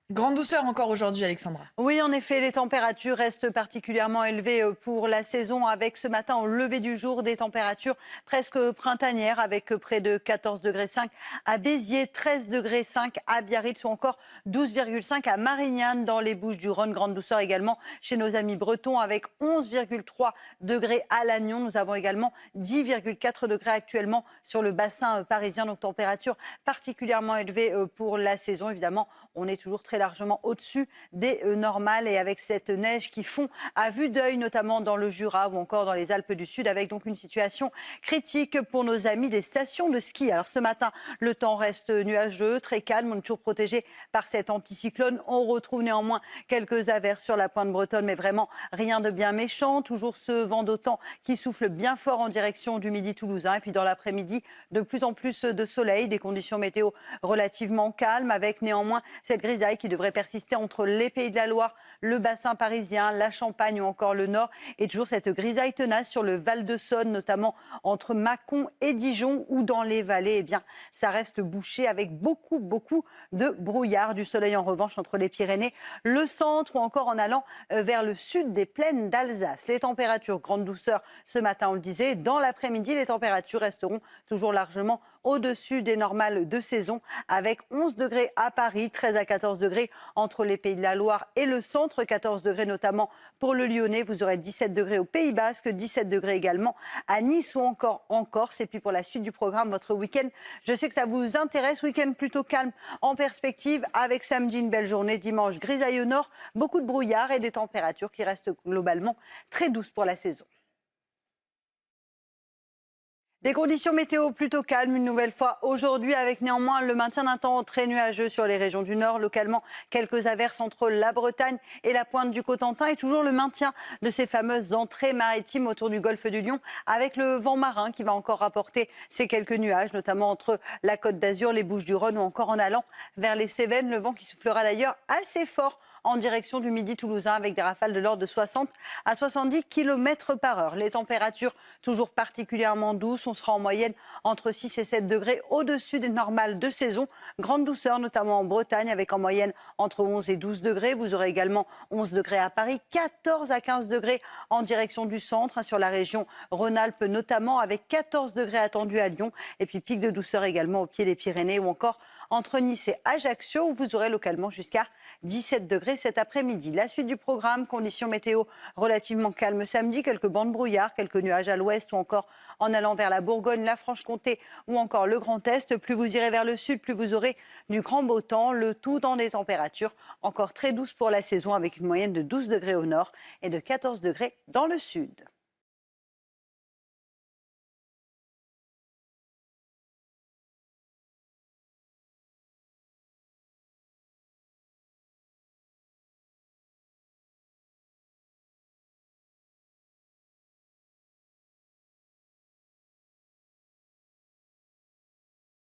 Grande douceur encore aujourd'hui, Alexandra. Oui, en effet, les températures restent particulièrement élevées pour la saison, avec ce matin au lever du jour des températures presque printanières, avec près de 14,5 degrés à Béziers, 13,5 degrés à Biarritz ou encore 12,5 à Marignane dans les Bouches-du-Rhône. Grande douceur également chez nos amis bretons avec 11,3 degrés à Lannion. Nous avons également 10,4 degrés actuellement sur le bassin parisien, donc température particulièrement élevée pour la saison. Évidemment, on est toujours très largement au-dessus des normales et avec cette neige qui fond à vue d'œil, notamment dans le Jura ou encore dans les Alpes du Sud, avec donc une situation critique pour nos amis des stations de ski. Alors ce matin, le temps reste nuageux, très calme, on est toujours protégé par cet anticyclone. On retrouve néanmoins quelques averses sur la pointe bretonne, mais vraiment rien de bien méchant. Toujours ce vent d'automne qui souffle bien fort en direction du midi toulousain. Et puis dans l'après-midi, de plus en plus de soleil, des conditions météo relativement calmes, avec néanmoins cette grisaille qui devrait persister entre les Pays de la Loire, le bassin parisien, la Champagne ou encore le Nord. Et toujours cette grisaille tenace sur le Val-de-Saône, notamment entre Mâcon et Dijon, ou dans les vallées, eh bien, ça reste bouché avec beaucoup de brouillard. Du soleil en revanche entre les Pyrénées, le centre ou encore en allant vers le sud des plaines d'Alsace. Les températures, grande douceur ce matin, on le disait. Dans l'après-midi, les températures resteront toujours largement au-dessus des normales de saison, avec 11 degrés à Paris, 13 à 14 degrés entre les Pays de la Loire et le centre, 14 degrés notamment pour le Lyonnais. Vous aurez 17 degrés au Pays Basque, 17 degrés également à Nice ou encore en Corse. Et puis pour la suite du programme, votre week-end, je sais que ça vous intéresse, week-end plutôt calme en perspective, avec samedi une belle journée, dimanche grisaille au nord, beaucoup de brouillard et des températures qui restent globalement très douces pour la saison. Des conditions météo plutôt calmes une nouvelle fois aujourd'hui, avec néanmoins le maintien d'un temps très nuageux sur les régions du nord. Localement, quelques averses entre la Bretagne et la pointe du Cotentin, et toujours le maintien de ces fameuses entrées maritimes autour du golfe du Lion, avec le vent marin qui va encore rapporter ces quelques nuages, notamment entre la Côte d'Azur, les Bouches-du-Rhône ou encore en allant vers les Cévennes. Le vent qui soufflera d'ailleurs assez fort en direction du midi toulousain, avec des rafales de l'ordre de 60 à 70 km par heure. Les températures toujours particulièrement douces. On sera en moyenne entre 6 et 7 degrés au-dessus des normales de saison. Grande douceur, notamment en Bretagne, avec en moyenne entre 11 et 12 degrés. Vous aurez également 11 degrés à Paris, 14 à 15 degrés en direction du centre, sur la région Rhône-Alpes notamment, avec 14 degrés attendus à Lyon. Et puis pic de douceur également au pied des Pyrénées ou encore entre Nice et Ajaccio, où vous aurez localement jusqu'à 17 degrés cet après-midi. La suite du programme, conditions météo relativement calmes samedi, quelques bancs de brouillard, quelques nuages à l'ouest ou encore en allant vers la Bourgogne, la Franche-Comté ou encore le Grand Est. Plus vous irez vers le sud, plus vous aurez du grand beau temps, le tout dans des températures encore très douces pour la saison, avec une moyenne de 12 degrés au nord et de 14 degrés dans le sud.